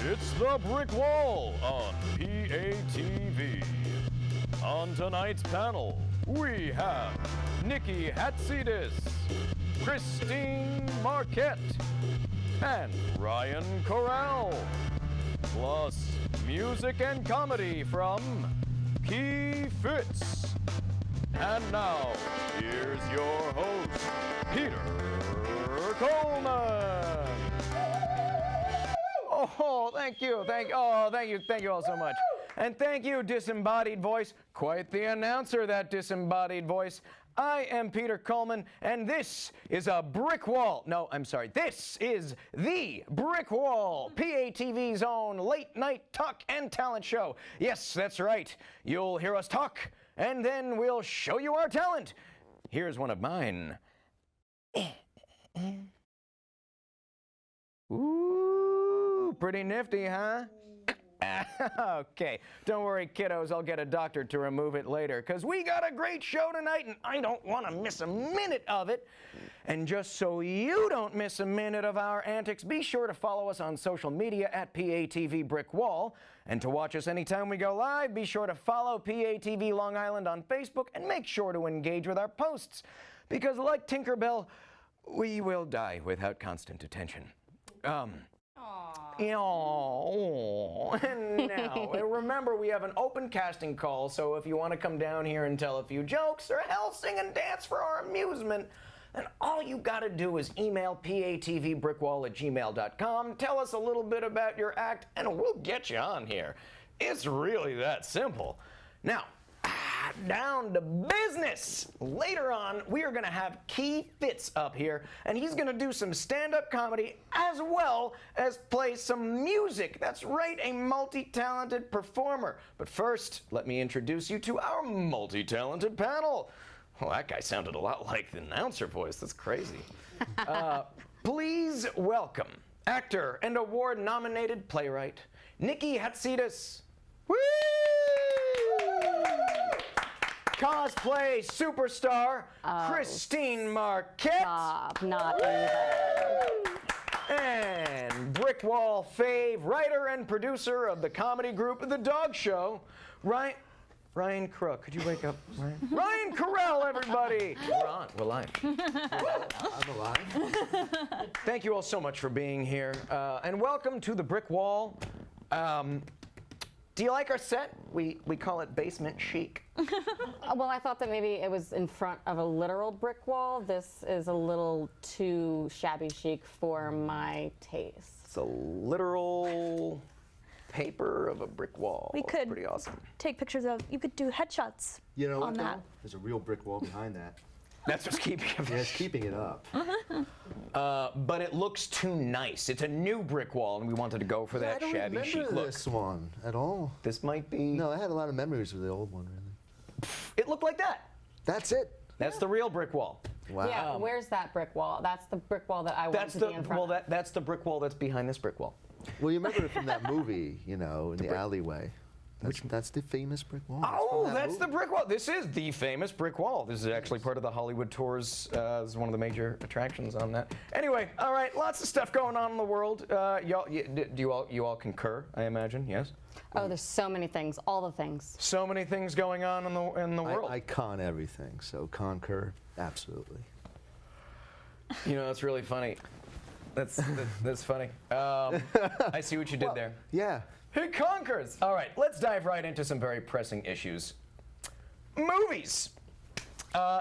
It's the Brick Wall on PATV. On tonight's panel, we have Nikki Hatzidis, Christine Marquette, and Ryan Corral. Plus, music and comedy from Key Fitz. And now, here's your host, Peter Coleman. Oh, thank you all so much. And thank you, disembodied voice. Quite the announcer, that disembodied voice. I am Peter Coleman, and this is a Brick Wall. No, I'm sorry. This is the Brick Wall, PATV's own late-night talk and talent show. Yes, that's right. You'll hear us talk, and then we'll show you our talent. Here's one of mine. Ooh, pretty nifty, huh? Okay, don't worry, kiddos. I'll get a doctor to remove it later, because we got a great show tonight, and I don't want to miss a minute of it. And just so you don't miss a minute of our antics, be sure to follow us on social media at PATV Brick Wall. And to watch us anytime we go live, be sure to follow PATV Long Island on Facebook, and make sure to engage with our posts, because like Tinkerbell, we will die without constant attention. And now, remember, we have an open casting call, so if you want to come down here and tell a few jokes, or hell, sing and dance for our amusement, then all you got to do is email patvbrickwall@gmail.com, tell us a little bit about your act, and we'll get you on here. It's really that simple. Now, down to business. Later on, we are going to have Key Fitz up here, and he's going to do some stand-up comedy as well as play some music. That's right, a multi-talented performer. But first, let me introduce you to our multi-talented panel. Well, that guy sounded a lot like the announcer voice. That's crazy. Please welcome actor and award-nominated playwright, Nikki Hatzidis. Woo! Cosplay superstar, Christine Marquette. Stop, not even. And Brick Wall fave, writer and producer of the comedy group The Dog Show, Ryan Corral. Could you wake up, Ryan? Ryan Corral, everybody. We're on. We're live. I'm alive. Thank you all so much for being here. And welcome to the Brick Wall. Do you like our set? We call it Basement Chic. Well, I thought that maybe it was in front of a literal brick wall. This is a little too shabby chic for my taste. It's a literal paper of a brick wall. We could pretty awesome. take pictures of, you could do headshots You know what, on though? that. There's a real brick wall behind that. That's what's keeping it. Yeah, it's keeping it up. But it looks too nice. It's a new brick wall, and we wanted to go for that I don't shabby chic remember look. this one at all. This might be. No, I had a lot of memories of the old one, really. It looked like that. That's it. That's the real brick wall. Wow. Yeah, where's that brick wall? That's the brick wall that I want That's to the be in front of. that's the brick wall that's behind this brick wall. Well, you remember it from that movie, you know, in the alleyway. That's the famous brick wall. Oh, that's the brick wall. This is the famous brick wall. This is actually part of the Hollywood tours. This is one of the major attractions on that. Anyway, all right, lots of stuff going on in the world. You all concur? I imagine, yes. Oh, there's so many things, all the things. So many things going on in the world. I con everything, so concur, absolutely. You know, that's really funny. That's funny. I see what you did there. Yeah. He conquers! All right, let's dive right into some very pressing issues. Movies.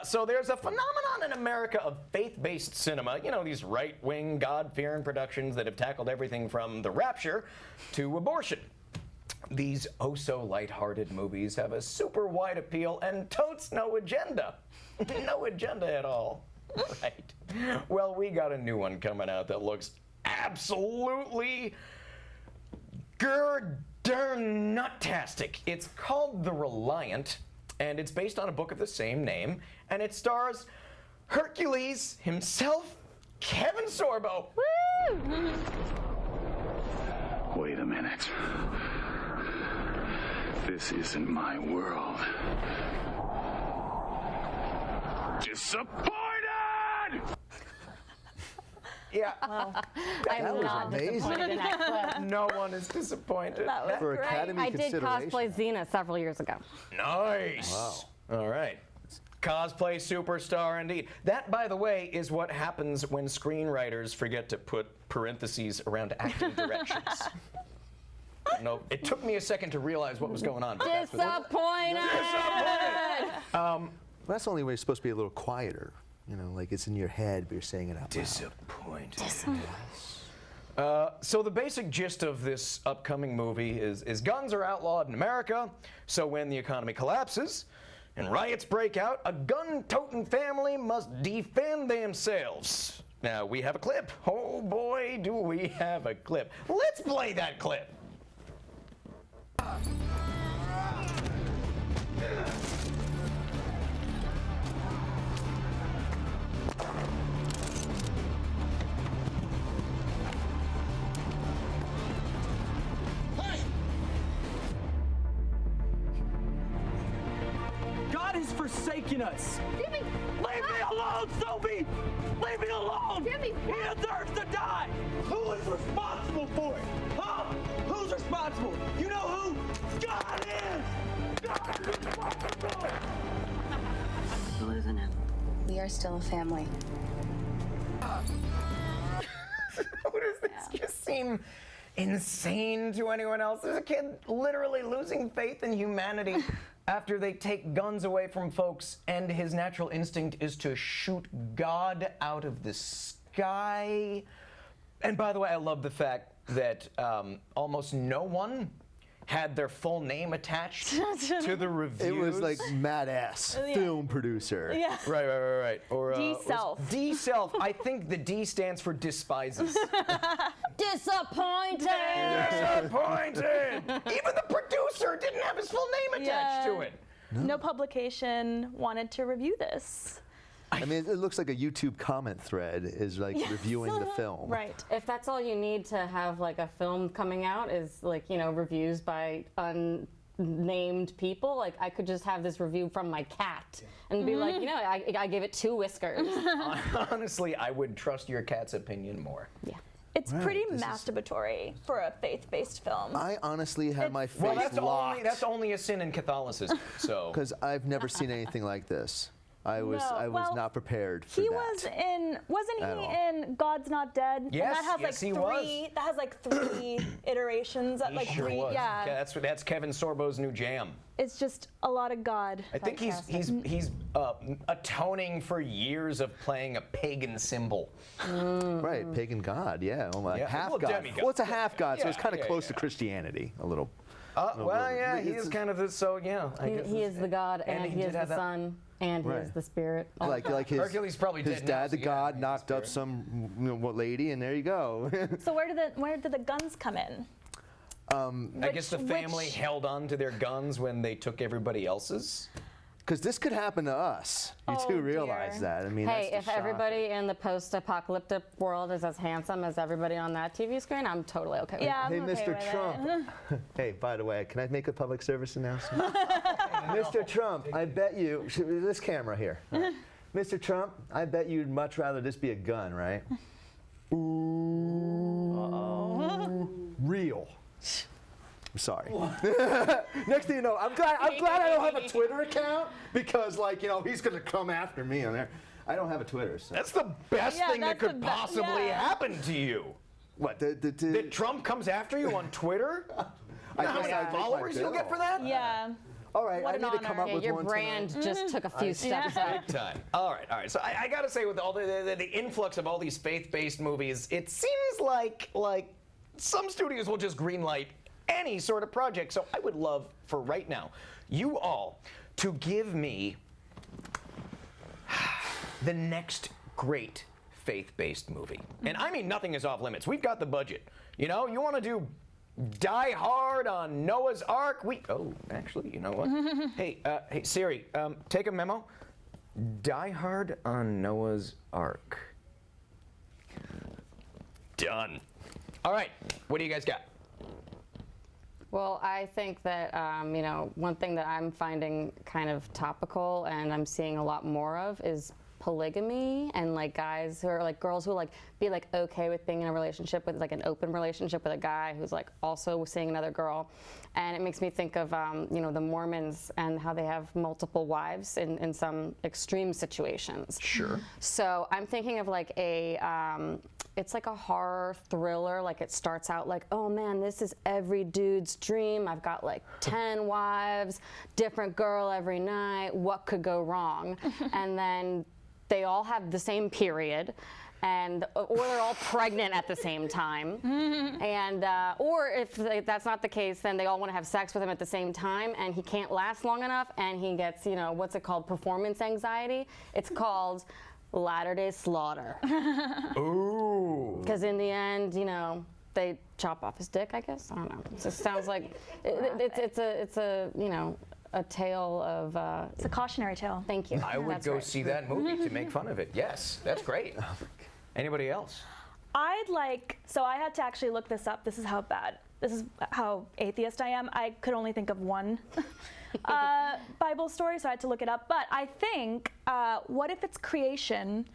So there's a phenomenon in America of faith-based cinema. You know, these right-wing, God-fearing productions that have tackled everything from The Rapture to abortion. These oh-so-lighthearted movies have a super wide appeal and totes no agenda. No agenda at all. Right. Well, we got a new one coming out that looks absolutely darn nuttastic. It's called The Reliant, and it's based on a book of the same name, and it stars Hercules himself, Kevin Sorbo. Woo! Wait a minute. This isn't my world. Disappointed! Yeah. I'm was not amazing. disappointed in that clip. No one is disappointed. That was For great. Academy I did consideration. cosplay Xena several years ago. Nice. Wow. All right. Cosplay superstar indeed. That, by the way, is what happens when screenwriters forget to put parentheses around acting directions. No, it took me a second to realize what was going on. but that's what- Disappointed. Well, that's the only way it's supposed to be a little quieter. You know, like it's in your head, but you're saying it out loud. Disappointed. So the basic gist of this upcoming movie is guns are outlawed in America, so when the economy collapses and riots break out, a gun-toting family must defend themselves. Now, we have a clip. Oh boy, do we have a clip. Let's play that clip. God has forsaken us. Jimmy! Leave me alone, Sophie! Leave me alone! Jimmy, He deserves to die! Who is responsible for it? Huh? Who's responsible? You know who? God is! God is responsible! Believe in him. We are still a family. Does this just seem insane to anyone else? There's a kid literally losing faith in humanity after they take guns away from folks, and his natural instinct is to shoot God out of the sky. And by the way, I love the fact that almost no one had their full name attached to the reviews. It was like Matt S., film producer. Yeah. Right. Or D-self. D-self. I think the D stands for despises. Disappointed. Disappointed. Even the producer didn't have his full name attached Yeah. to it. No publication wanted to review this. I mean, it looks like a YouTube comment thread is like reviewing the film. Right. If that's all you need to have like a film coming out is like, you know, reviews by unnamed people, like I could just have this review from my cat and be like, you know, I gave it 2 whiskers. Honestly, I would trust your cat's opinion more. Yeah. It's Right, pretty this is- masturbatory for a faith-based film. I honestly had my face Well, locked that's only a sin in Catholicism. So because I've never seen anything like this. I was No, well, not prepared for He that. wasn't At he all. in God's Not Dead? And Yes, that has yes, he like was. three. That has like 3 iterations. he Like sure 3. was. Yeah. That's Kevin Sorbo's new jam. It's just a lot of God. I think he's atoning for years of playing a pagan symbol. Right, pagan god, yeah. Well, Yeah, half well, god. demigod. Well, it's a half god, so it's Yeah, kind of yeah, close yeah. to Christianity a little. Well, yeah, he It's is a- kind of the, so yeah. I guess He is the God, and he did is the have that- Son, and he is Right. the Spirit. Like his Hercules probably his dead now, dad, so the yeah, god, he's knocked up spirit. some lady, and there you go. So where did the guns come in? I guess the family Which- held on to their guns when they took everybody else's. Because this could happen to us. You Oh, do realize dear. that. I mean, Hey, that's if everybody in the post-apocalyptic world is as handsome as everybody on that TV screen, I'm totally okay with Yeah, that. Hey, I'm okay Mr. with it. Trump. Hey, by the way, can I make a public service announcement? Mr. Trump, I bet you, this camera here. All right. Mr. Trump, I bet you'd much rather this be a gun, right? Ooh. Real. I'm sorry. Next thing you know, I'm glad I don't have a Twitter account because, like, you know, he's gonna come after me on there. I don't have a Twitter. So. That's the best Yeah, thing that that's could the possibly yeah. happen to you. What? That Trump comes after you on Twitter? You know how many guess I'd make my followers you'll get for that? Yeah. All right, What I an need to come honor. up Yeah, with your one brand tonight. just took a few steps up. Big time. All right. So I gotta say, with all the influx of all these faith-based movies, it seems like some studios will just greenlight any sort of project. So I would love for right now, you all to give me the next great faith-based movie. And I mean, nothing is off limits. We've got the budget. You know, you want to do Die Hard on Noah's Ark? Actually, you know what? Hey Siri, take a memo. Die Hard on Noah's Ark. Done. All right, what do you guys got? Well, I think that, one thing that I'm finding kind of topical and I'm seeing a lot more of is polygamy and like guys who are like girls who like be like okay with being in a relationship with like an open relationship with a guy who's like also seeing another girl, and it makes me think of you know, the Mormons and how they have multiple wives in some extreme situations. Sure. So I'm thinking of like a it's like a horror thriller. Like it starts out like, oh man, this is every dude's dream. I've got like 10 wives, different girl every night. What could go wrong? And then they all have the same period, and or they're all pregnant at the same time. And or if that's not the case, then they all want to have sex with him at the same time, and he can't last long enough, and he gets, you know, what's it called? Performance anxiety. It's called Latter-day Slaughter. Ooh. Because in the end, you know, they chop off his dick, I guess. I don't know. It just sounds like it's a you know, a tale of. It's a cautionary tale. Thank you. I would That's go right. see that movie to make fun of it. Yes, that's great. Anybody else? So I had to actually look this up. This is how atheist I am. I could only think of one Bible story, so I had to look it up. But I think, what if it's creation,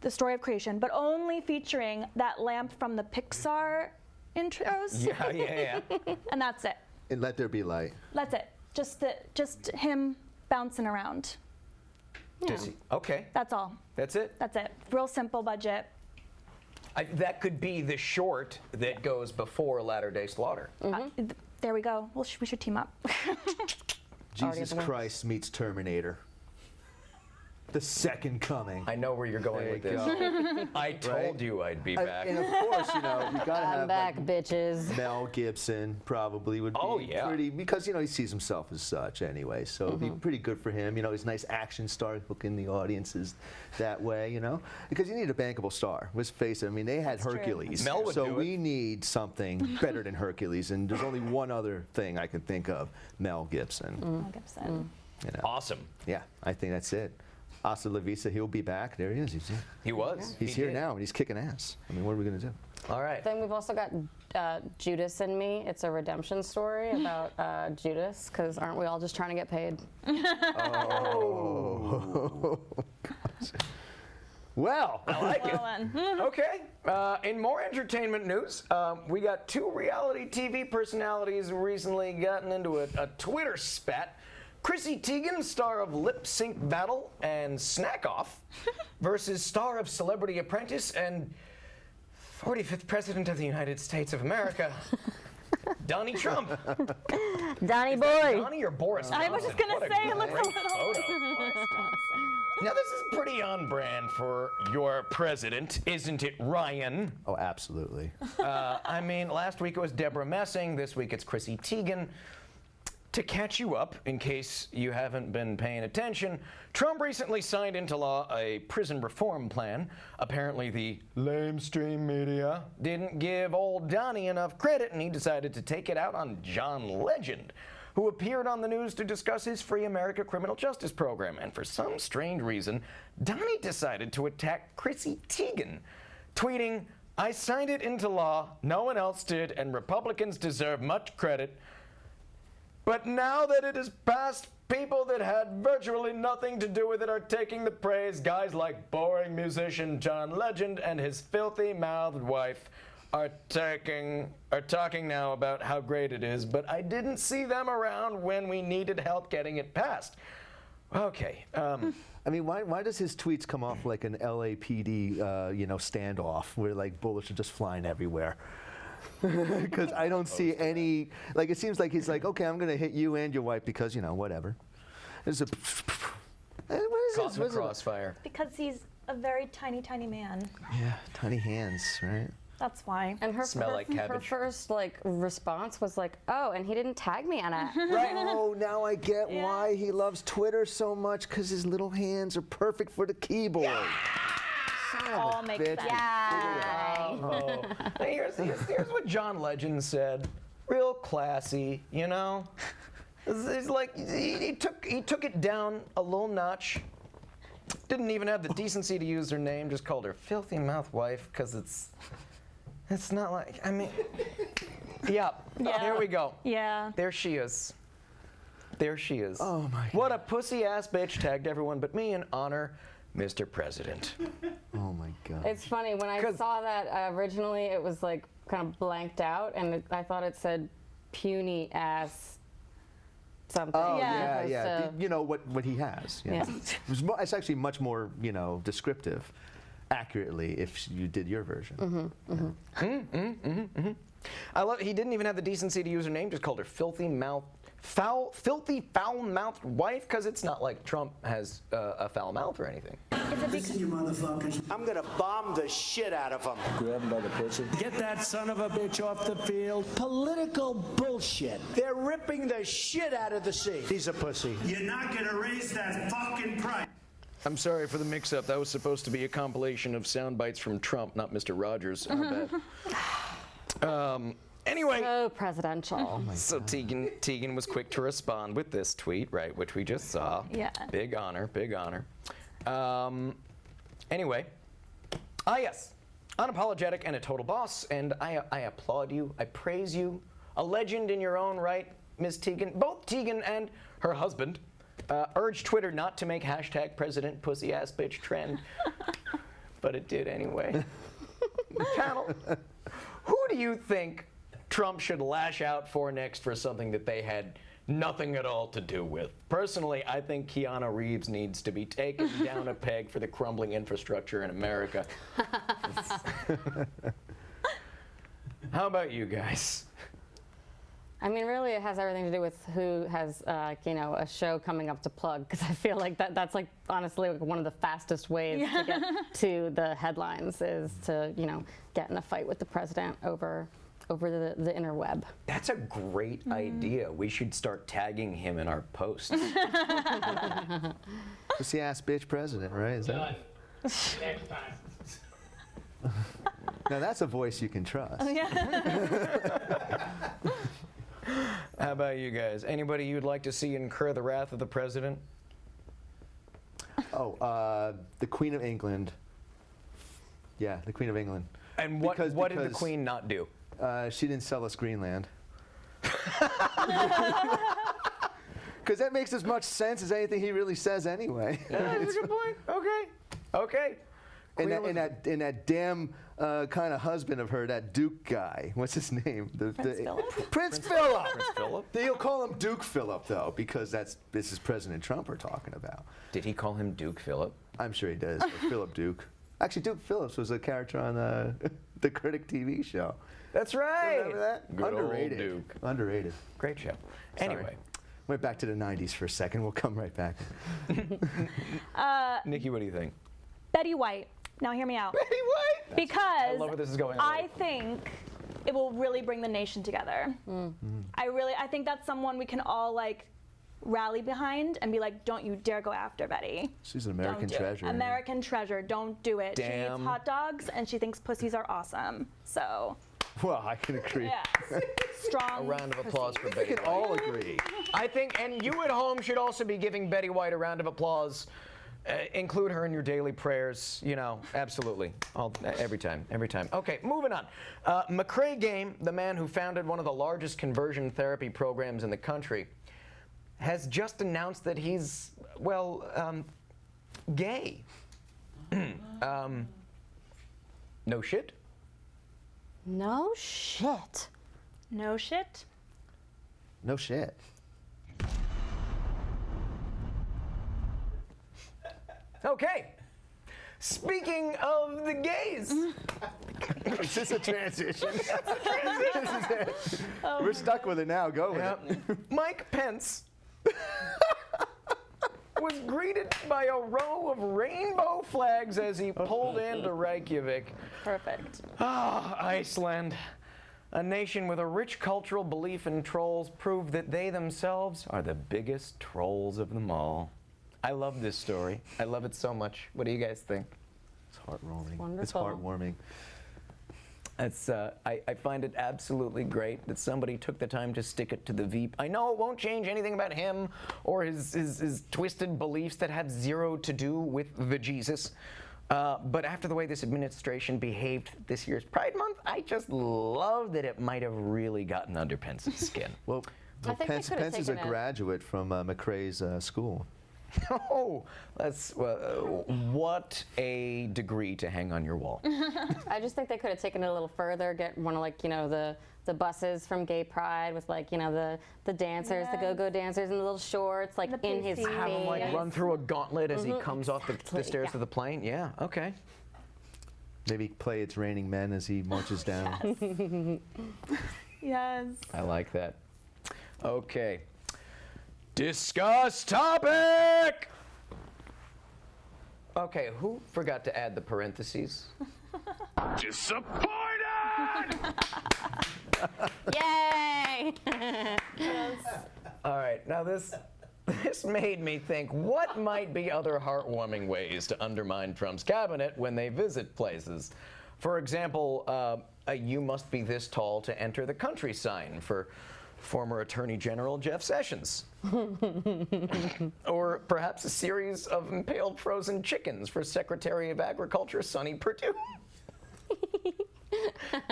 the story of creation, but only featuring that lamp from the Pixar intros? Yeah. And that's it. And Let There Be Light. That's it. Just him bouncing around. Okay, That's all. that's it. That's it. Real simple budget. That could be the short that goes before Latter-day Slaughter. There we go. We should team up. Jesus Christ meets Terminator. The second coming. I know where you're going There with you this. go. I told you I'd be back. And of course, you know, you gotta I'm have back, like, bitches. Mel Gibson probably would be Oh, yeah. pretty, because, you know, he sees himself as such anyway, so it'd be pretty good for him. You know, he's a nice action star, hooking the audiences that way, you know, because you need a bankable star. Let's face it, I mean, they had Hercules, Mel would so do it. we need something better than Hercules, and there's only one other thing I can think of, Mel Gibson. Mel Gibson. You know. Awesome. Yeah, I think that's it. Hasta la vista, he'll be back. There he is. He was. He's He here did. now, and he's kicking ass. I mean, what are we going to do? All right. Then we've also got Judas and Me. It's a redemption story about Judas, because aren't we all just trying to get paid? Well, I like it. Well then. Okay. In more entertainment news, we got two reality TV personalities recently gotten into a Twitter spat. Chrissy Teigen, star of Lip Sync Battle and Snack Off, versus star of Celebrity Apprentice and 45th President of the United States of America, Donnie Trump. Donnie boy. Donnie or Boris Johnson? I was just gonna What say, it looks a great little- photo. Now this is pretty on brand for your president, isn't it, Ryan? oh, absolutely. I mean, last week it was Deborah Messing. This week it's Chrissy Teigen. To catch you up, in case you haven't been paying attention, Trump recently signed into law a prison reform plan. Apparently the lamestream media didn't give old Donnie enough credit, and he decided to take it out on John Legend, who appeared on the news to discuss his Free America criminal justice program. And for some strange reason, Donnie decided to attack Chrissy Teigen, tweeting, "I signed it into law, no one else did, and Republicans deserve much credit. But now that it is passed, people that had virtually nothing to do with it are taking the praise. Guys like boring musician John Legend and his filthy-mouthed wife are talking now about how great it is, but I didn't see them around when we needed help getting it passed." Okay. I mean, why does his tweets come off like an LAPD, you know, standoff where like bullets are just flying everywhere? Because I don't see any, like, it seems like he's like, okay, I'm going to hit you and your wife because, you know, whatever. There's a, what is Caught this? in the What is it? crossfire. Because he's a very tiny, tiny man. Yeah, tiny hands, right? That's why. And her, Smell like her cabbage. first like response was like, "Oh, and he didn't tag me on it." Right. Oh, now I get why he loves Twitter so much, because his little hands are perfect for the keyboard. Son of a All makes bitch. sense. Oh. Here's what John Legend said. Real classy, you know? It's like he took it down a little notch. Didn't even have the decency to use her name, just called her filthy mouth wife, because it's not like, I mean, yeah, there we go. Yeah. There she is. There she is. Oh, my What a pussy ass bitch, tagged everyone but me in honor Mr. President. Oh my God. It's funny when I 'Cause- saw that originally, it was like kind of blanked out, and I thought it said puny ass something. Oh Yeah. opposed yeah. to- You know what he has. Yeah. It's actually much more descriptive, accurately if you did your version. I love. He didn't even have the decency to use her name. Just called her filthy foul-mouthed wife. Because it's not like Trump has a foul mouth or anything. Listen, you motherfuckers. I'm gonna bomb the shit out of them. Grab him by the pussy. Get that son of a bitch off the field. Political bullshit. They're ripping the shit out of the sea. He's a pussy. You're not gonna raise that fucking price. I'm sorry for the mix-up. That was supposed to be a compilation of sound bites from Trump, not Mr. Rogers. Our bad. Anyway. So presidential. So Tegan was quick to respond with this tweet, right, which we just saw. Yeah. Big honor, big honor. Anyway, yes, unapologetic and a total boss, and I applaud you, I praise you, a legend in your own right, Ms. Tegan. Both Tegan and her husband urged Twitter not to make hashtag President Pussy Ass Bitch trend, but it did anyway. Panel, who do you think Trump should lash out for next for something that they had nothing at all to do with? Personally, I think Keanu Reeves needs to be taken down a peg for the crumbling infrastructure in America. How about you guys? I mean, really, it has everything to do with who has, a show coming up to plug, because I feel like that's like honestly like one of the fastest ways to get to the headlines is to, get in a fight with the president over the interweb. That's a great idea. We should start tagging him in our posts. Pussy ass bitch president, right? Is that? Next time. Now that's a voice you can trust. How about you guys? Anybody you'd like to see incur the wrath of the president? Oh, the Queen of England. Yeah, the Queen of England. And what did the Queen not do? She didn't sell us Greenland. Because that makes as much sense as anything he really says anyway. Yeah, that's a good point. Okay. And that damn kind of husband of her, that Duke guy. What's his name? Prince Philip. Prince Philip? You'll call him Duke Philip though, because this is President Trump we're talking about. Did he call him Duke Philip? I'm sure he does. Or Philip Duke. Actually, Duke Phillips was a character on the Critic TV show. That's right. Remember that? Good Underrated. old Duke. Underrated. Great show. Sorry. Anyway, Went back to the 90s for a second. We'll come right back. Nikki, what do you think? Betty White. Now hear me out. Betty White. Because I love where this is going already. I think it will really bring the nation together. I think that's someone we can all rally behind and be like, don't you dare go after Betty. She's an American Don't do it. treasure. American treasure. Don't do it. She Damn. eats hot dogs and she thinks pussies are awesome. So, Well, I can agree. yeah. Strong. A round of applause for Betty We can White. all agree. I think, and you at home should also be giving Betty White a round of applause. Include her in your daily prayers, absolutely. Every time. Okay, moving on. McCrae Game, the man who founded one of the largest conversion therapy programs in the country, has just announced that he's, gay. No shit? No shit. No shit. No shit. Okay. Speaking of the gays. Is this a transition? We're stuck with it now. Go with it. Mike Pence was greeted by a row of rainbow flags as he pulled into Reykjavik. Perfect. Iceland, a nation with a rich cultural belief in trolls, proved that they themselves are the biggest trolls of them all. I love this story. I love it so much. What do you guys think? It's heartwarming. It's wonderful. heartwarming. I find it absolutely great that somebody took the time to stick it to the Veep. I know it won't change anything about him or his twisted beliefs that have zero to do with the Jesus. But after the way this administration behaved this year's Pride Month, I just love that it might have really gotten under Pence's skin. Well, I think they Pence could've is a taken it. graduate from McCrae's school. Oh, that's what a degree to hang on your wall. I just think they could have taken it a little further, get one of like, you know, the buses from Gay Pride with like, you know, the dancers, the go-go dancers in the little shorts, like in his face. Have him like run through a gauntlet as he comes off the stairs of the plane. Yeah, okay. Maybe play It's Raining Men as he marches down. Yes. I like that. Okay. Discuss topic! Okay, who forgot to add the parentheses? Disappointed! Yay! All right, now this made me think, what might be other heartwarming ways to undermine Trump's cabinet when they visit places? For example, a "you must be this tall to enter the country" sign for former Attorney General Jeff Sessions. Or perhaps a series of impaled frozen chickens for Secretary of Agriculture Sonny Perdue.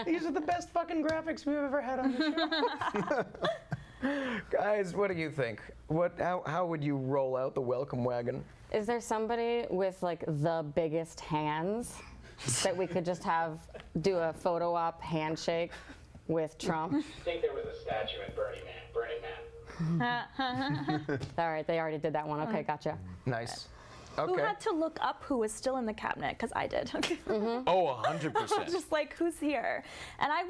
These are the best fucking graphics we've ever had on the show. Guys, what do you think? How would you roll out the welcome wagon? Is there somebody with like the biggest hands that we could just have do a photo op handshake with Trump? I think there was a statue at Burning Man. All right, they already did that one. Okay, gotcha. Nice. Who Okay. had to look up who was still in the cabinet? Because I did. Oh, 100%. Just like, who's here? And I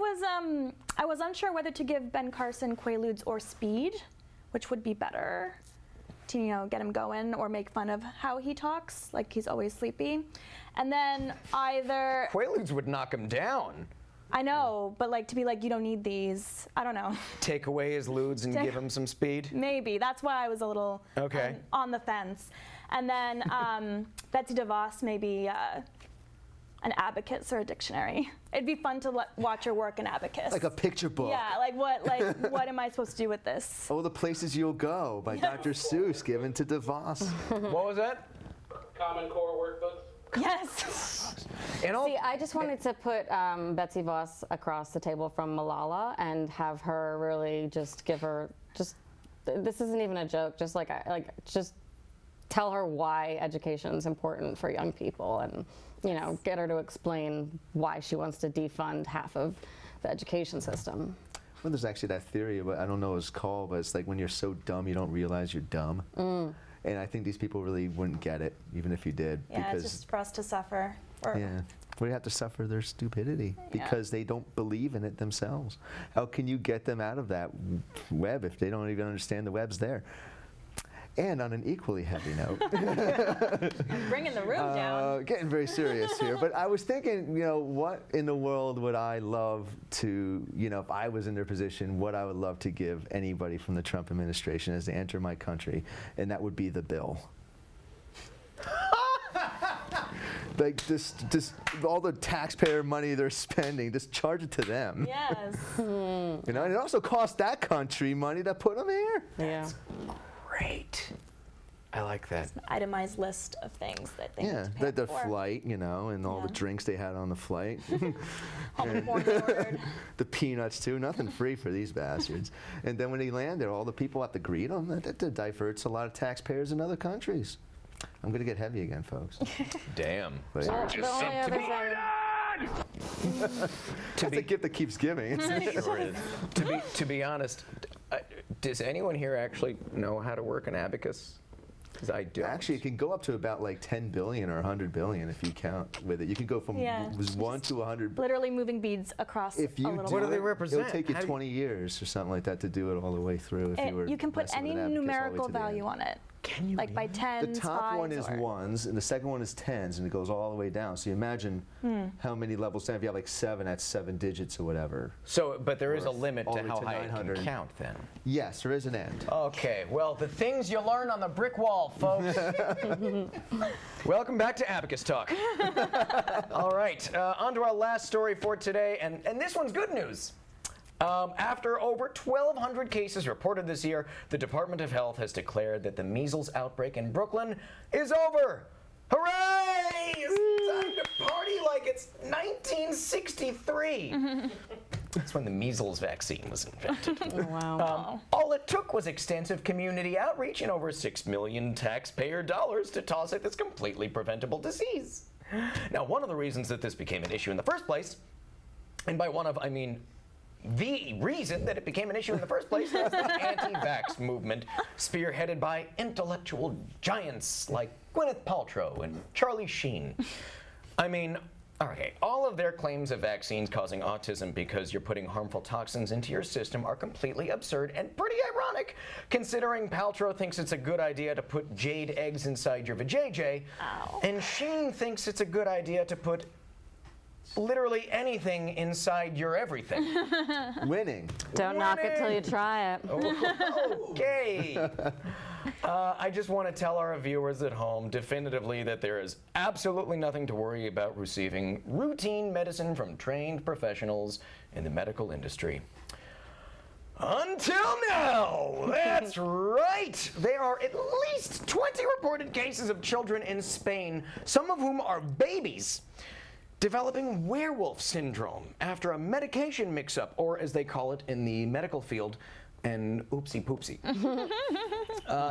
was unsure whether to give Ben Carson Quaaludes or Speed, which would be better to, you know, get him going, or make fun of how he talks, like he's always sleepy. And then either Quaaludes would knock him down. I know, but like to be like, you don't need these. I don't know. Take away his ludes and give him some speed. Maybe that's why I was a little Okay. on the fence. And then Betsy DeVos, maybe an abacus or a dictionary. It'd be fun to watch her work in abacus. Like a picture book. Yeah, like what am I supposed to do with this? Oh, The Places You'll Go by Dr. Seuss, given to DeVos. What was that? Common Core workbooks. Yes. And all, See, I just wanted to put Betsy Voss across the table from Malala and have her really just give her this isn't even a joke. Just just tell her why education is important for young people, and get her to explain why she wants to defund half of the education system. Well, there's actually that theory, but I don't know what it's called, but it's like when you're so dumb you don't realize you're dumb. And I think these people really wouldn't get it, even if you did. Yeah, because, it's just for us to suffer. Yeah, we have to suffer their stupidity because they don't believe in it themselves. How can you get them out of that web if they don't even understand the web's there? And on an equally heavy note, bringing the room down. Getting very serious here, but I was thinking, what in the world would I love to, if I was in their position, what I would love to give anybody from the Trump administration as they enter my country, and that would be the bill. Like just all the taxpayer money they're spending, just charge it to them. Yes. And it also costs that country money to put them here. Yeah. Great. I like that. Itemized list of things that they need to pay the for. flight, and all the drinks they had on the flight. All the porn they ordered. The peanuts too, nothing free for these bastards. And then when they land there, all the people have to greet them. That diverts a lot of taxpayers in other countries. I'm gonna get heavy again, folks. Damn. But Well, the only other thing. that's a gift that keeps giving. Sure is. To be honest, does anyone here actually know how to work an abacus? Because I do. Actually, it can go up to about like 10 billion or 100 billion if you count with it. You can go from 1 to 100. Literally moving beads across If you a little do What do it, they represent? It'll take you How do you- 20 years or something like that to do it all the way through. If you were you can put messing any with an abacus all the way numerical to the value end. on it. Can you Like by tens, The top one fives, is or- ones, and the second one is tens, and it goes all the way down. So you imagine how many levels down. If you have like 7, that's 7 digits or whatever. So, but there is a Or limit all to the way how to high it can 900. count then. Yes, there is an end. Okay, well, the things you learn on the brick wall, folks. Welcome back to Abacus Talk. All right, on to our last story for today, and this one's good news. After over 1,200 cases reported this year, the Department of Health has declared that the measles outbreak in Brooklyn is over. Hooray! It's time to party like it's 1963. That's when the measles vaccine was invented. Oh, wow. All it took was extensive community outreach and over $6 million taxpayer dollars to toss at this completely preventable disease. Now, one of the reasons that this became an issue in the first place, and by one of, I mean the reason that it became an issue in the first place, was the anti-vax movement spearheaded by intellectual giants like Gwyneth Paltrow and Charlie Sheen. I mean, okay, all of their claims of vaccines causing autism because you're putting harmful toxins into your system are completely absurd and pretty ironic, considering Paltrow thinks it's a good idea to put jade eggs inside your vajayjay, and Sheen thinks it's a good idea to put literally anything inside your everything. Winning. Don't knock it till you try it. Okay. I just want to tell our viewers at home definitively that there is absolutely nothing to worry about receiving routine medicine from trained professionals in the medical industry. Until now! That's right! There are at least 20 reported cases of children in Spain, some of whom are babies, developing werewolf syndrome after a medication mix-up, or as they call it in the medical field, an oopsie poopsie.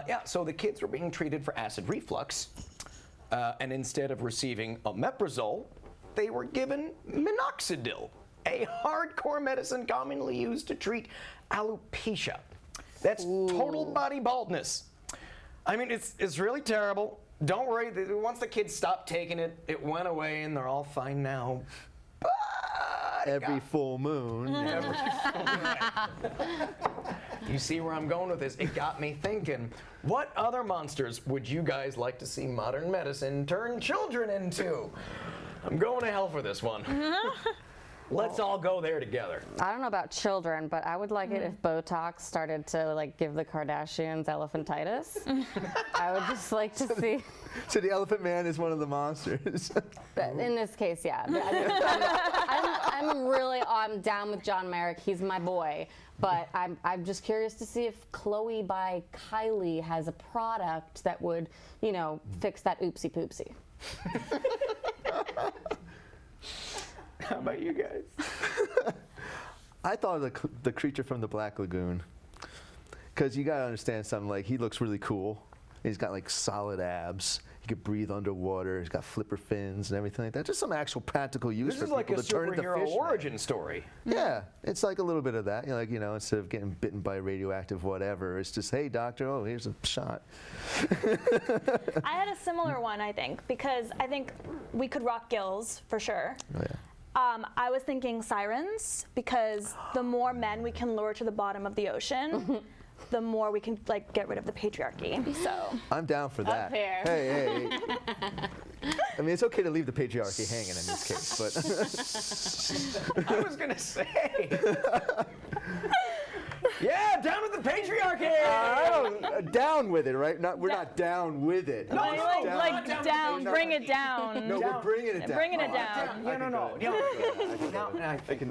Yeah, so the kids were being treated for acid reflux, and instead of receiving omeprazole, they were given minoxidil, a hardcore medicine commonly used to treat alopecia. That's total body baldness. I mean, it's really terrible. Don't worry, once the kids stopped taking it, it went away and they're all fine now. But Every full moon. You see where I'm going with this? It got me thinking, what other monsters would you guys like to see modern medicine turn children into? I'm going to hell for this one. Let's all go there together. I don't know about children, but I would like it if Botox started to like give the Kardashians elephantitis. I would just like to see. So the Elephant Man is one of the monsters. But in this case, yeah. I'm down with John Merrick. He's my boy. But I'm just curious to see if Chloe by Kylie has a product that would, you know, fix that oopsie poopsie. How about you guys? I thought of the creature from the Black Lagoon. Because you gotta understand something, like he looks really cool. He's got like solid abs. He could breathe underwater. He's got flipper fins and everything like that. Just some actual practical use This for is like a people to turn into superhero fish. origin story. Yeah, it's like a little bit of that. You know, like, you know, instead of getting bitten by radioactive whatever, it's just, hey, doctor, oh, here's a shot. I had a similar one, I think, because I think we could rock gills for sure. Oh, yeah. I was thinking sirens, because the more men we can lure to the bottom of the ocean, the more we can like get rid of the patriarchy. So I'm down for that. there. Hey. I mean, it's okay to leave the patriarchy hanging in this case, but I was gonna say. Yeah, down with the patriarchy! down with it, right? We're not down with it. No, like down, bring it down. No, we're bringing it down. Bringing it down. No. I think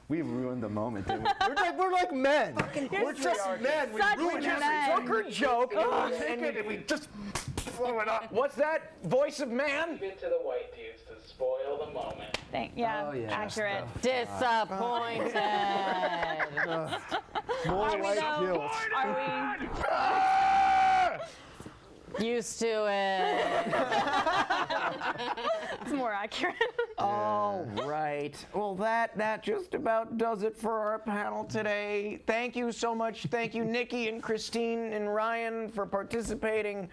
we ruined the moment. Didn't we? We're like men. We're just men. We Such ruined men. it. Took her joke and we just blow it up. What's that? Voice of man? Leave it to the white dudes to spoil the moment. Yeah, Oh, yeah. accurate. Disappointed. More white though? guilt. Are Used to it. It's more accurate. All right. Well, that just about does it for our panel today. Thank you so much. Thank you, Nikki and Christine and Ryan, for participating.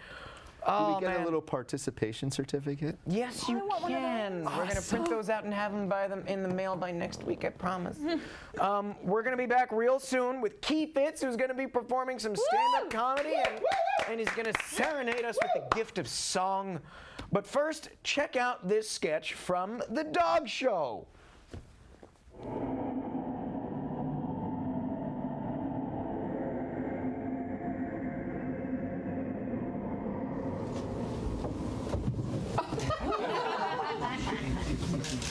Do we get a little participation certificate? Yes, you can. We're going to print those out and have them in the mail by next week, I promise. We're going to be back real soon with Key Fitz, who's going to be performing some stand-up comedy, and he's going to serenade us with the gift of song. But first, check out this sketch from The Dog Show.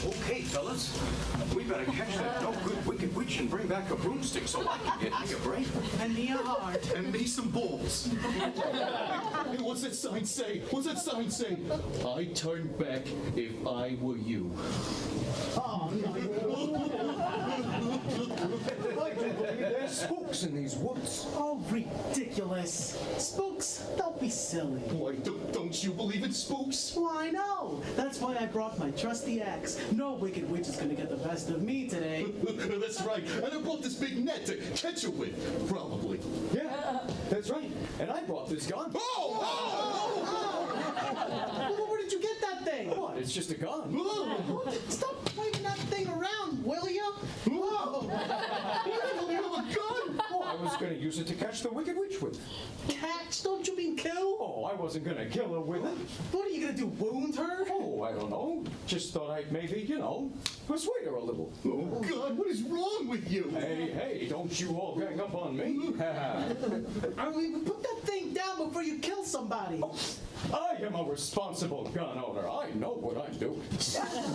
Okay, fellas, we better catch that no good wicked witch and bring back a broomstick so I can get me a break. And me a heart. And me some balls. Hey, what's that sign say? What's that sign say? I turn back if I were you. Oh, no. I do believe there's spooks in these woods. Oh, ridiculous. Spooks? Don't be silly. Why, don't you believe in spooks? Well, I know. That's why I brought my trusty axe. No wicked witch is gonna get the best of me today. That's right. And I brought this big net to catch it with, probably. Yeah, that's right. And I brought this gun. Well, where did you get that thing? What? It's just a gun. Stop pointing that thing around, will you? Whoa! You have a gun? Oh, I was going to use it to catch the Wicked Witch with. Catch? Don't you mean kill? Oh, I wasn't going to kill her with it. What are you gonna do, wound her? Oh, I don't know. Just thought I'd maybe, persuade her a little. Oh, God, what is wrong with you? Hey, don't you all gang up on me. I mean, put that thing down before you kill somebody. I am a responsible gun owner. I know what I'm doing.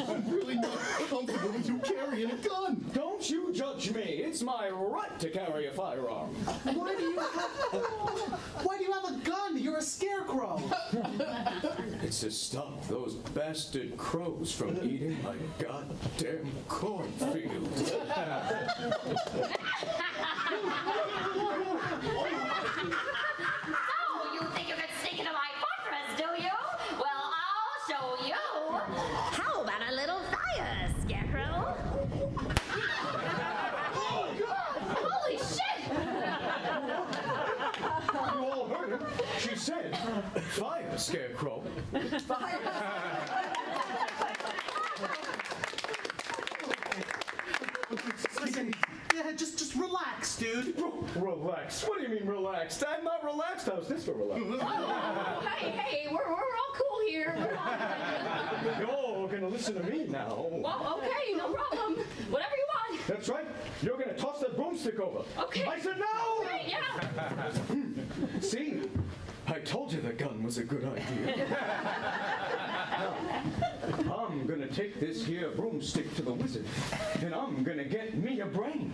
I'm really not comfortable with you carrying a gun. Don't you judge me. It's my right to carry a firearm. Why do you have a gun? You're a scarecrow. It's to stop those bastard crows from eating my goddamn cornfield. You think you can sneak into my fortress, do you? Well, I'll show you. How about a little fire, Scarecrow? Holy shit! You all heard her. She said, fire, Scarecrow. Listen, yeah, just relax, dude. Relax. What do you mean relaxed? I'm not relaxed. How's this for relaxed? Oh, hey, we're all cool here. You're all gonna listen to me now. Well, okay, no problem. Whatever you want. That's right. You're gonna toss that broomstick over. Okay. I said no! Okay, yeah. See? I told you the gun was a good idea. Now, I'm gonna take this here broomstick to the wizard, and I'm gonna get me a brain.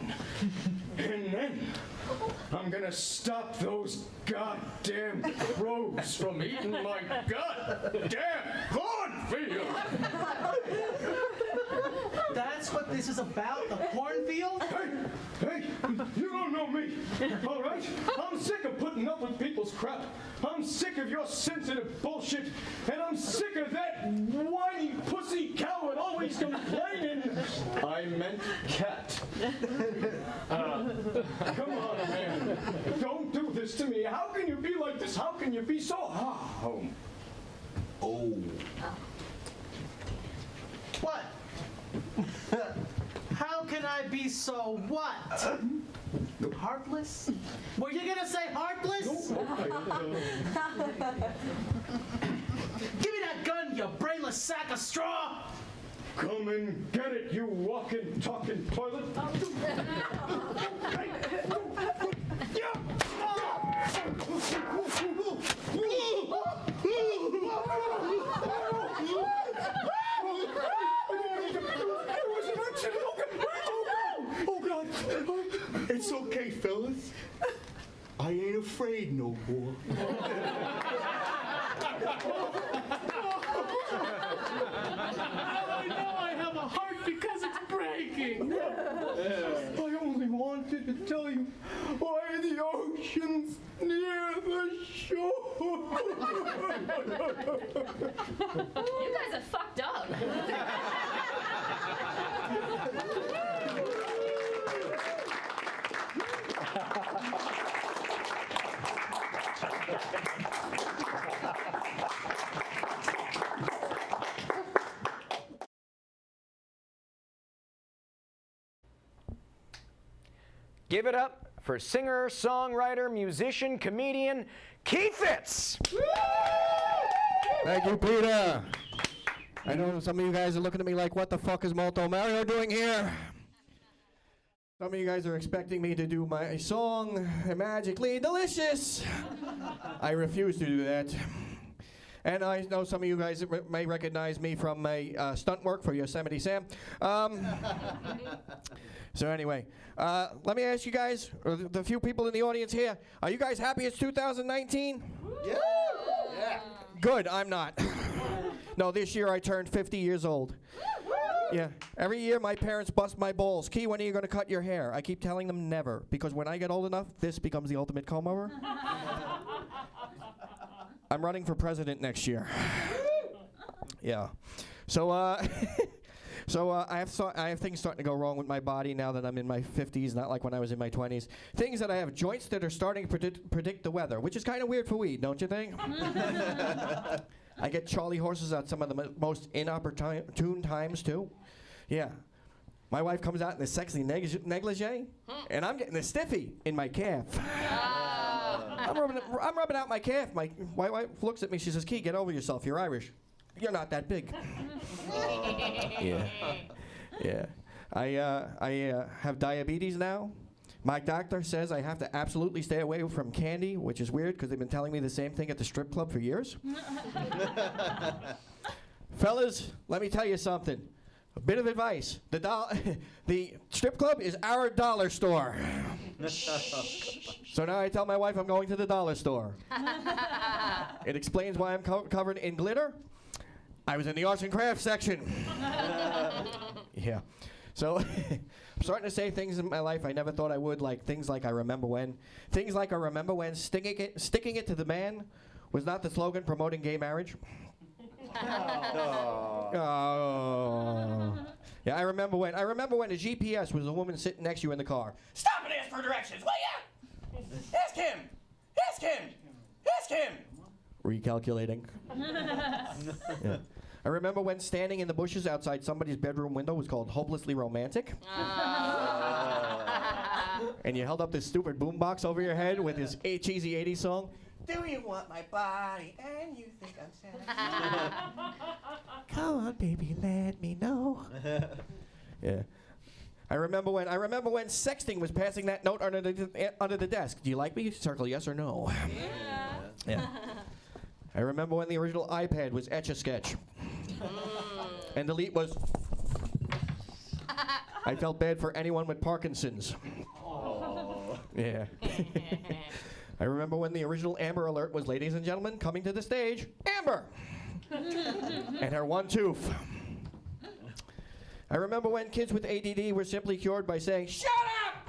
And then I'm gonna stop those goddamn crows from eating my goddamn cornfield. That's what this is about, the cornfield? Hey, you don't know me, all right? I'm sick of putting up with people's crap. I'm sick of your sensitive bullshit, and I'm sick of that whiny pussy coward always complaining. I meant cat. Come on, man. Don't do this to me. How can you be like this? How can you be so home? Oh. What? How can I be so what? Heartless? Were you gonna say heartless? Give me that gun, you brainless sack of straw! Come and get it, you walking, talking toilet. Oh, God. It's okay, fellas. I ain't afraid no more. I know I have a heart because it's breaking. I only wanted to tell you why the ocean's near the shore. You guys are fucked up. Give it up for singer, songwriter, musician, comedian, Keith Fitz. Thank you, Peter. I know some of you guys are looking at me like, what the fuck is Molto Mario doing here? Some of you guys are expecting me to do my song, Magically Delicious. I refuse to do that. And I know some of you guys may recognize me from my stunt work for Yosemite Sam. So anyway, let me ask you guys, or the few people in the audience here, are you guys happy it's 2019? Yeah. Good, I'm not. No, this year I turned 50 years old. Yeah. Every year, my parents bust my balls. Key, when are you going to cut your hair? I keep telling them never, because when I get old enough, this becomes the ultimate comb over. I'm running for president next year. Yeah. So, I have things starting to go wrong with my body now that I'm in my 50s, not like when I was in my 20s. Things that I have joints that are starting to predict the weather, which is kind of weird for weed, don't you think? I get Charlie horses at some of the most inopportune times, too. Yeah. My wife comes out in a sexy negligee, and I'm getting a stiffy in my calf. I'm rubbing out my calf. My wife looks at me. She says, Key, get over yourself. You're Irish. You're not that big. Yeah. Yeah. I have diabetes now. My doctor says I have to absolutely stay away from candy, which is weird because they've been telling me the same thing at the strip club for years. Fellas, let me tell you something. A bit of advice. The strip club is our dollar store. So now I tell my wife I'm going to the dollar store. It explains why I'm covered in glitter. I was in the arts and crafts section. Yeah. So I'm starting to say things in my life I never thought I would, like things like I remember when. Things like I remember when sticking it to the man was not the slogan promoting gay marriage. Oh. Yeah, I remember when a GPS was a woman sitting next to you in the car. Stop and ask for directions, will ya? Ask him! Ask him! Ask him! Recalculating. Yeah. I remember when standing in the bushes outside somebody's bedroom window was called hopelessly romantic. And you held up this stupid boombox over your head with this cheesy 80s song. Do you want my body and you think I'm sad? Come on, baby, let me know. Yeah. I remember when sexting was passing that note under the desk. Do you like me? Circle yes or no. Yeah. I remember when the original iPad was Etch-a-Sketch. And delete was... I felt bad for anyone with Parkinson's. Yeah. I remember when the original Amber Alert was, ladies and gentlemen, coming to the stage, Amber! And her one tooth. I remember when kids with ADD were simply cured by saying, shut up!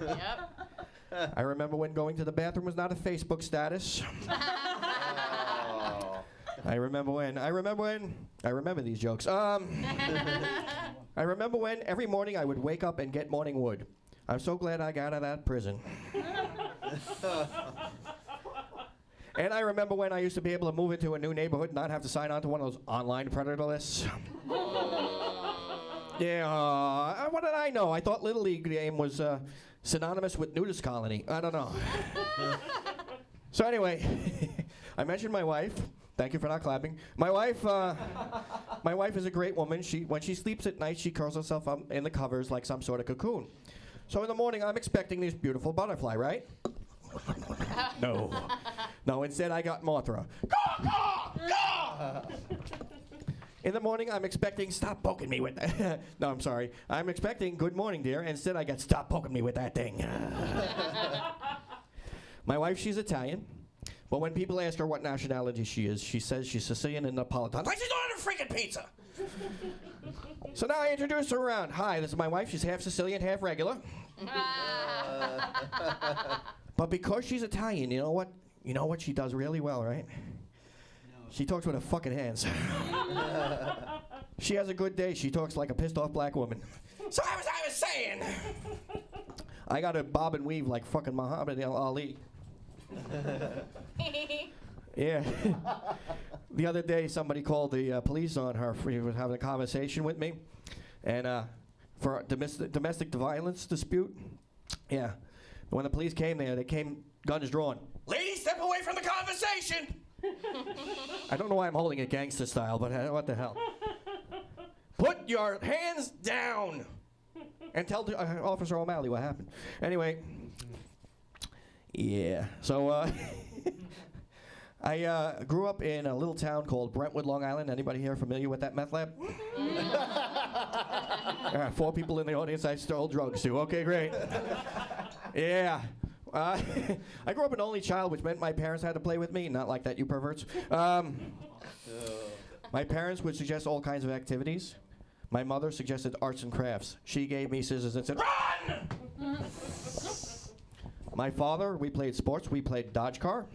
Yep. I remember when going to the bathroom was not a Facebook status. I remember these jokes. I remember when every morning I would wake up and get morning wood. I'm so glad I got out of that prison. And I remember when I used to be able to move into a new neighborhood and not have to sign on to one of those online predator lists. Yeah, what did I know? I thought Little League game was synonymous with nudist colony. I don't know. So anyway, I mentioned my wife. Thank you for not clapping. My wife is a great woman. When she sleeps at night, she curls herself up in the covers like some sort of cocoon. So in the morning, I'm expecting this beautiful butterfly, right? No. No, instead I got Mothra. Caw, caw, caw! In the morning, I'm expecting, stop poking me with that. No, I'm sorry. I'm expecting, good morning, dear. Instead, I got, stop poking me with that thing. My wife, she's Italian. But when people ask her what nationality she is, she says she's Sicilian and Neapolitan. Like she's ordering a freaking pizza! So now I introduce her around. Hi, this is my wife. She's half Sicilian, half regular. But because she's Italian, you know what she does really well, right? No. She talks with her fucking hands. She has a good day. She talks like a pissed off black woman. So as I was saying, I got to bob and weave like fucking Muhammad Ali. Yeah. The other day, somebody called the police on her. She was having a conversation with me, and for a domestic violence dispute. Yeah. When the police came there, they came guns drawn. Lady, step away from the conversation. I don't know why I'm holding it gangster style, but what the hell? Put your hands down, and tell Officer O'Malley what happened. Anyway. Yeah. So I grew up in a little town called Brentwood, Long Island. Anybody here familiar with that meth lab? 4 people in the audience I stole drugs to. Okay, great. Yeah. I grew up an only child, which meant my parents had to play with me. Not like that, you perverts. My parents would suggest all kinds of activities. My mother suggested arts and crafts. She gave me scissors and said, run! My father, we played sports. We played Dodge car.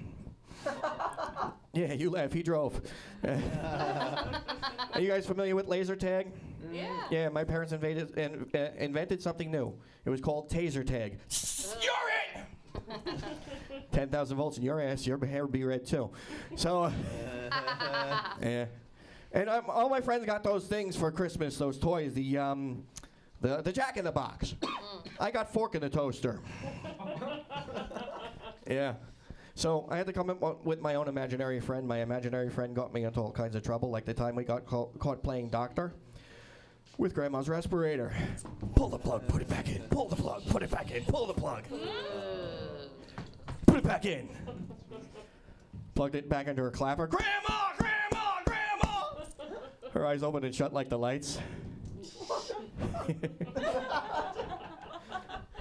Yeah, you laugh. He drove. Are you guys familiar with laser tag? Yeah. Yeah, my parents invented something new. It was called taser tag. You're it! 10,000 volts in your ass, your hair would be red too. So, yeah. And all my friends got those things for Christmas, those toys, the Jack in the Box. I got fork in the toaster. Yeah. So I had to come up with my own imaginary friend. My imaginary friend got me into all kinds of trouble, like the time we got caught playing doctor with Grandma's respirator. Pull the plug, put it back in. Pull the plug, put it back in. Pull the plug. Put it back in. Plugged it back into her clapper. Grandma, Grandma, Grandma! Her eyes open and shut like the lights.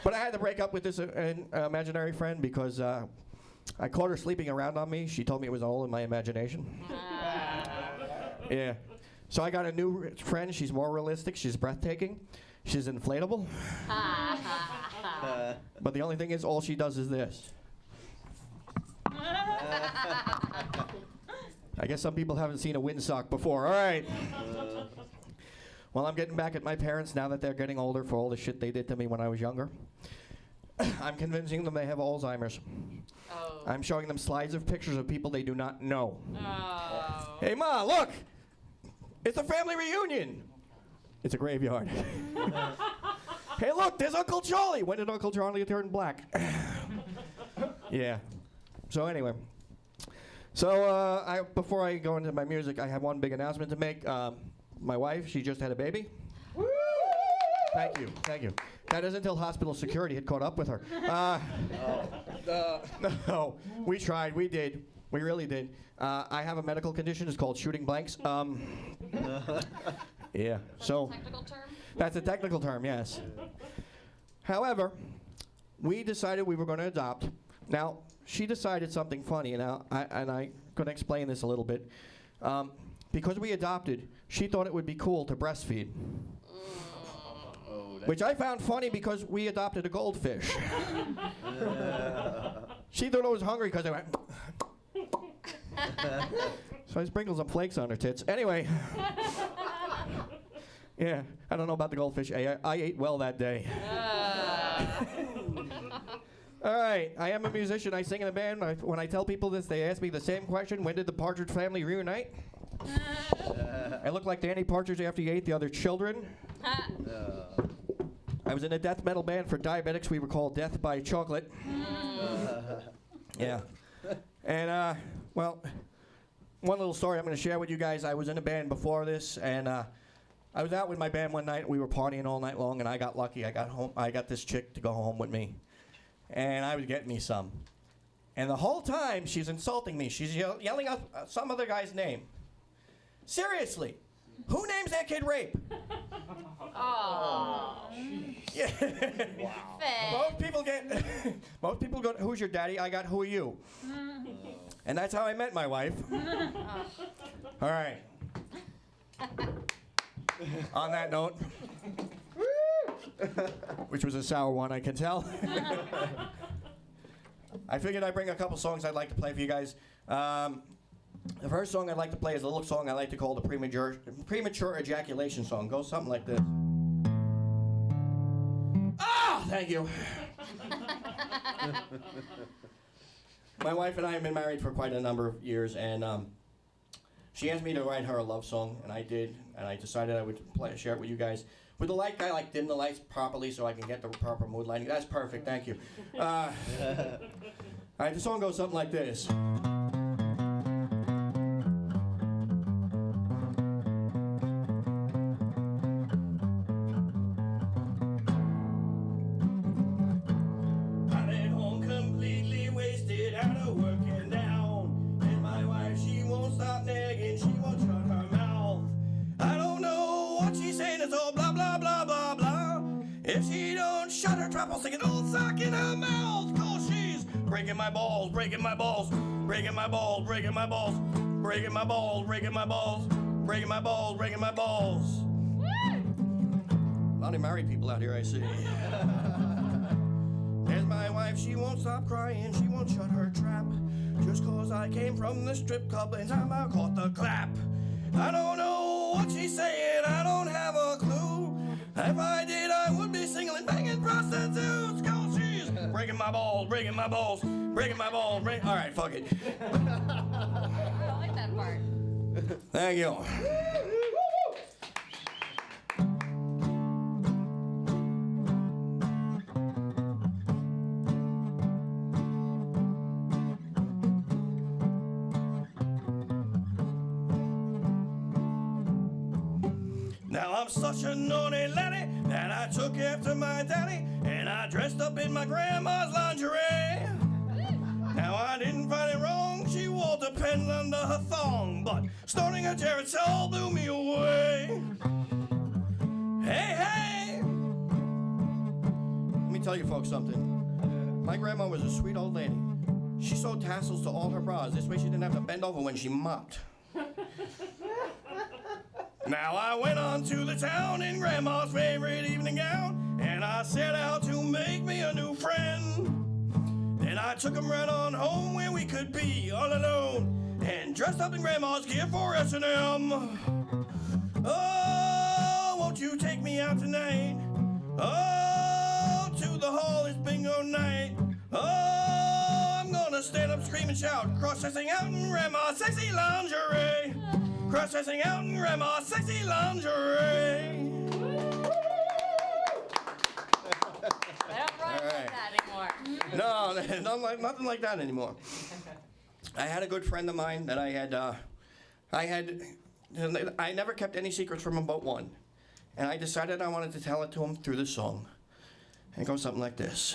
But I had to break up with this imaginary friend because I caught her sleeping around on me. She told me it was all in my imagination. Yeah. So I got a new friend. She's more realistic. She's breathtaking. She's inflatable. But the only thing is, all she does is this. I guess some people haven't seen a windsock before. All right. Well, I'm getting back at my parents now that they're getting older for all the shit they did to me when I was younger. I'm convincing them they have Alzheimer's. Oh. I'm showing them slides of pictures of people they do not know. Oh. Hey, Ma, look! It's a family reunion! It's a graveyard. Hey, look, there's Uncle Charlie! When did Uncle Charlie turn black? Yeah. So anyway. So before I go into my music, I have one big announcement to make. My wife, she just had a baby. Woo! Thank you, thank you. That is until hospital security had caught up with her. No, we tried, we did, we really did. I have a medical condition, it's called shooting blanks. Yeah, so. That's a technical term? That's a technical term, yes. However, we decided we were going to adopt. Now, she decided something funny, and I'm going to explain this a little bit. Because we adopted, she thought it would be cool to breastfeed. Which I found funny because we adopted a goldfish. She thought I was hungry because I went. So I sprinkled some flakes on her tits. Anyway. Yeah, I don't know about the goldfish. I ate well that day. All right, I am a musician. I sing in a band. When I tell people this, they ask me the same question. When did the Partridge Family reunite? I look like Danny Partridge after he ate the other children. I was in a death metal band for diabetics. We were called Death by Chocolate. Yeah. And, well, one little story I'm going to share with you guys. I was in a band before this, and I was out with my band one night. We were partying all night long, and I got lucky. I got home. I got this chick to go home with me, and I was getting me some. And the whole time, she's insulting me. She's yelling out some other guy's name. Seriously, who names that kid Rape? Oh. Yeah. Wow. Most people go, who's your daddy? I got, who are you? And that's how I met my wife. All right. On that note, which was a sour one, I can tell. I figured I'd bring a couple songs I'd like to play for you guys. The first song I'd like to play is a little song I like to call the premature ejaculation song. Goes something like this. Ah, thank you. My wife and I have been married for quite a number of years, and she asked me to write her a love song, and I did, and I decided I would share it with you guys. With the light guy, dim the lights properly so I can get the proper mood lighting. That's perfect, thank you. All right, the song goes something like this. If she don't shut her trap, I'll stick an old sock in her mouth. Cause she's breaking my balls, breaking my balls, breaking my balls, breaking my balls, breaking my balls, breaking my balls, breaking my balls, breaking my balls. lot of married people out here, I see. There's my wife, she won't stop crying, she won't shut her trap. Just cause I came from the strip club and time I caught the clap. I don't know what she's saying, I don't have a clue. If I did, I would be singing and banging prostitutes. Cause she's breaking my balls, breaking my balls, breaking my balls. All right, fuck it. I like that part. Thank you. Now I'm such a naughty laddie that I took after my daddy and I dressed up in my grandma's lingerie. Now I didn't find it wrong, she wore the pen under her thong, but starting a Jared Soul blew me away. Hey, hey! Let me tell you folks something. My grandma was a sweet old lady. She sewed tassels to all her bras. This way she didn't have to bend over when she mopped. Now I went on to the town in Grandma's favorite evening gown, and I set out to make me a new friend. Then I took him right on home where we could be all alone, and dressed up in Grandma's gear for S&M. Oh, won't you take me out tonight? Oh, to the hall, it's bingo night. Oh, I'm gonna stand up, scream and shout, cross-dressing out in Grandma's sexy lingerie. Cross-dressing out in Grandma's sexy lingerie. They don't rhyme like that anymore. No, nothing like that anymore. I had a good friend of mine that I never kept any secrets from him but one. And I decided I wanted to tell it to him through this song. And it goes something like this.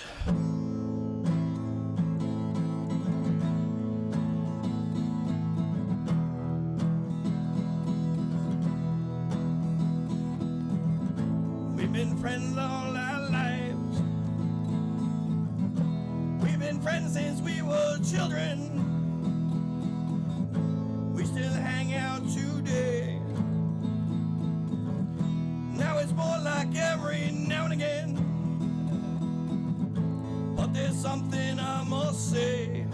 We've been friends all our lives. We've been friends since we were children. We still hang out today. Now it's more like every now and again. But there's something I must say.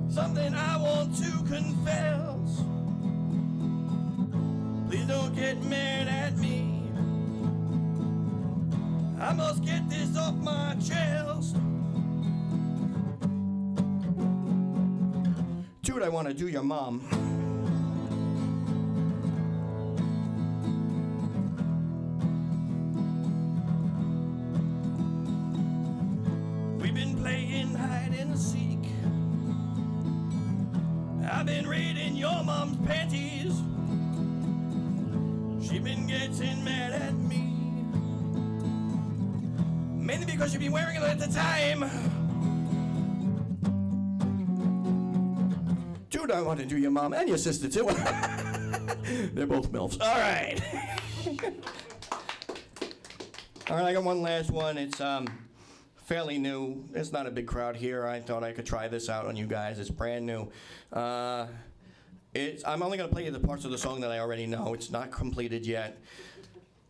Something I want to confess. Please don't get mad at me. I must get this off my chest. Dude, I want to do your mom. We've been playing hide and seek. I've been reading your mom's panties. She's been getting mad at me. Mainly because she'd be wearing it at the time. Dude, I want to do your mom and your sister too. They're both MILFs. All right. All right, I got one last one. It's fairly new. It's not a big crowd here. I thought I could try this out on you guys. It's brand new. I'm only going to play you the parts of the song that I already know. It's not completed yet.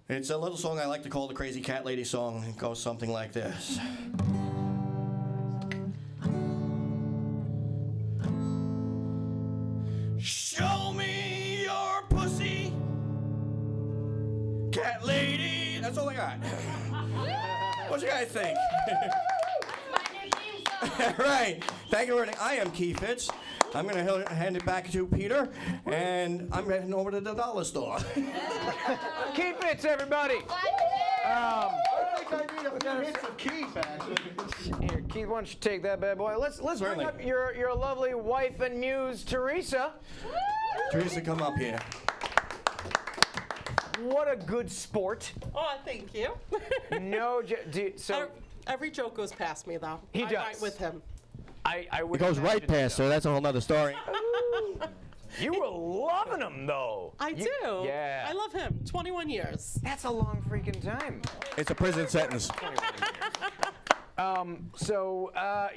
It's a little song I like to call the Crazy Cat Lady song. It goes something like this. Show me your pussy, cat lady. That's all I got. What you guys think? All right. Thank you for listening. I am Keith Fitz. I'm going to hand it back to Peter, and I'm heading over to the dollar store. Keith Fitz, everybody. I think I need a few hits of Keith, actually. Here, Keith, why don't you take that bad boy? Let's bring up your lovely wife and muse, Teresa. Teresa, come up here. What a good sport. Oh, thank you. So every joke goes past me, though. He I does. fight with him. I would It goes right imagine past her. That's a whole nother story. You were loving him, though. I do. Yeah. I love him. 21 years. That's a long freaking time. It's a prison sentence.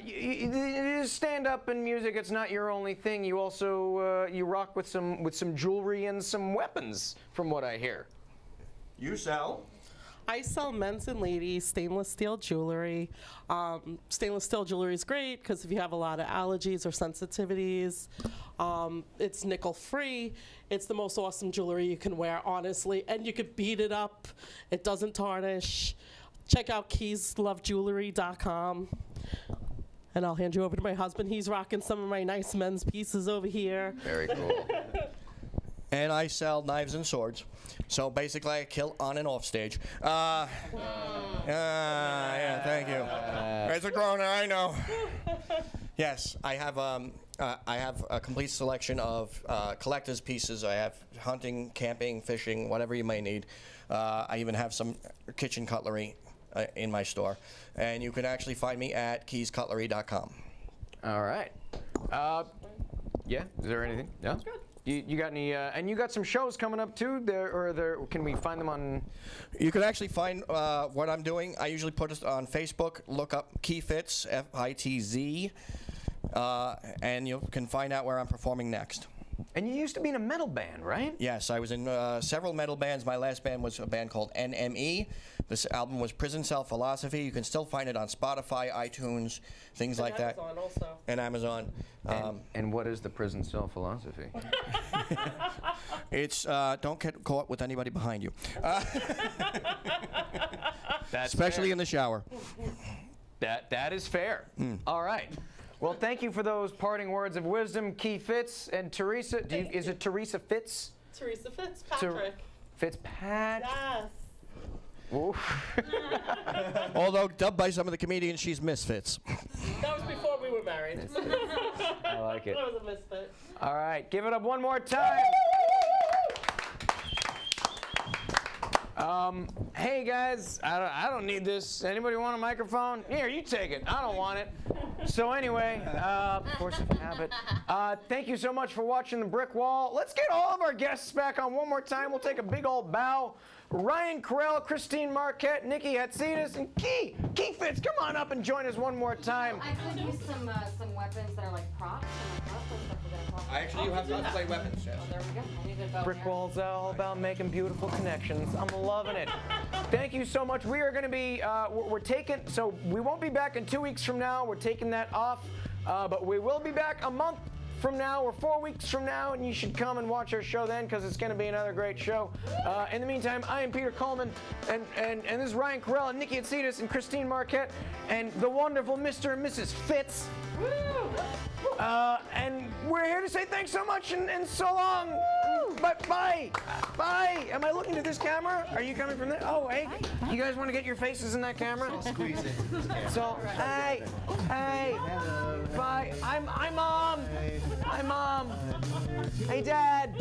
You stand up in music. It's not your only thing. You also you rock with some jewelry and some weapons, from what I hear. You sell? I sell men's and ladies stainless steel jewelry. Stainless steel jewelry is great because if you have a lot of allergies or sensitivities, it's nickel free. It's the most awesome jewelry you can wear, honestly, and you could beat it up. It doesn't tarnish. Check out keyslovejewelry.com. And I'll hand you over to my husband. He's rocking some of my nice men's pieces over here. Very cool. And I sell knives and swords. So basically, I kill on and off stage. Yeah, thank you. It's a groaner, I know. Yes, I have a complete selection of collector's pieces. I have hunting, camping, fishing, whatever you may need. I even have some kitchen cutlery in my store. And you can actually find me at keyscutlery.com. All right. Yeah, is there anything? No? That's good. You got any, and you got some shows coming up too, can we find them on? You can actually find what I'm doing. I usually put it on Facebook, look up Key Fitz, F-I-T-Z, and you can find out where I'm performing next. And you used to be in a metal band, right? Yes, I was in several metal bands. My last band was a band called NME. This album was Prison Cell Philosophy. You can still find it on Spotify, iTunes, things like that. Amazon also. And Amazon. And what is the Prison Cell Philosophy? It's don't get caught with anybody behind you. That's especially fair. in the shower. That is fair. All right. Well, thank you for those parting words of wisdom, Key Fitz and Teresa. Is it Teresa Fitz? Teresa Fitzpatrick. Fitzpatrick. Yes. Although dubbed by some of the comedians, she's Misfits. That was before we were married. I like it. That was a misfit. All right, give it up one more time. Hey guys, I don't need this. Anybody want a microphone? Here, you take it. I don't want it. So anyway, force of habit. Thank you so much for watching The Brick Wall. Let's get all of our guests back on one more time. We'll take a big old bow. Ryan Carell, Christine Marquette, Nikki Hatsidis, and Key Fitz, come on up and join us one more time. I could use some weapons that are like props. I actually you have to play weapons. Yes. Oh, there we go. I need to go Brick there. Wall's all about making beautiful connections. I'm loving it. Thank you so much. We are going to be, we're taking, so we won't be back in 2 weeks from now. We're taking that off, but we will be back a month from now or 4 weeks from now, and you should come and watch our show then because it's going to be another great show. In the meantime, I am Peter Coleman, and this is Ryan Carell and Nikki Hatsidis and Christine Marquette and the wonderful Mr. and Mrs. Fitz. And we're here to say thanks so much and so long. Bye. Am I looking at this camera? Are you coming from there? Oh, hey. You guys want to get your faces in that camera? I'll squeeze it. So, hey. Bye. I'm Mom. Hi, Mom. Hey, Dad.